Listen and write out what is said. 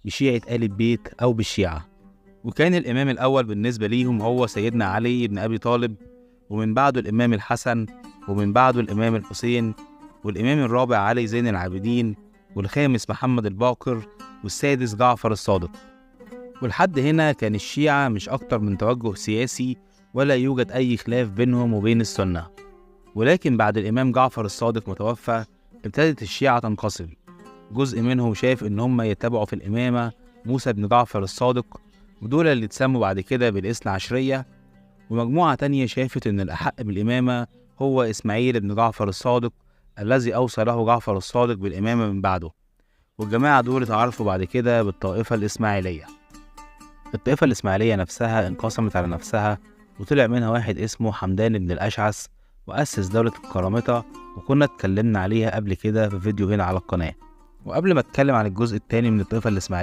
بشيعة آل البيت أو بالشيعة. وكان الإمام الأول بالنسبة ليهم هو سيدنا علي بن أبي طالب، ومن بعده الإمام الحسن، ومن بعده الإمام الحسين، والإمام الرابع علي زين العابدين، والخامس محمد الباقر، والسادس جعفر الصادق. ولحد هنا كان الشيعة مش أكتر من توجه سياسي، ولا يوجد أي خلاف بينهم وبين السنة. ولكن بعد الإمام جعفر الصادق متوفى ابتدت الشيعة تنقسم. جزء منهم شايف إن هم يتبعوا في الإمامة موسى بن جعفر الصادق، ودول اللي اتسموا بعد كده بالاثنى عشرية. ومجموعة تانية شافت إن الأحق بالإمامة هو إسماعيل بن جعفر الصادق، الذي أوصى له جعفر الصادق بالإمامة من بعده. والجماعة دول اتعرفوا بعد كده بالطائفة الإسماعيلية. الطائفة الإسماعيلية نفسها انقسمت على نفسها، وطلع منها واحد اسمه حمدان بن الأشعث، وأسس دولة الكرامطة، وكنا اتكلمنا عليها قبل كده في فيديو هنا على القناة. وقبل ما اتكلم عن الجزء الثاني من الطائفة الإسماعيلية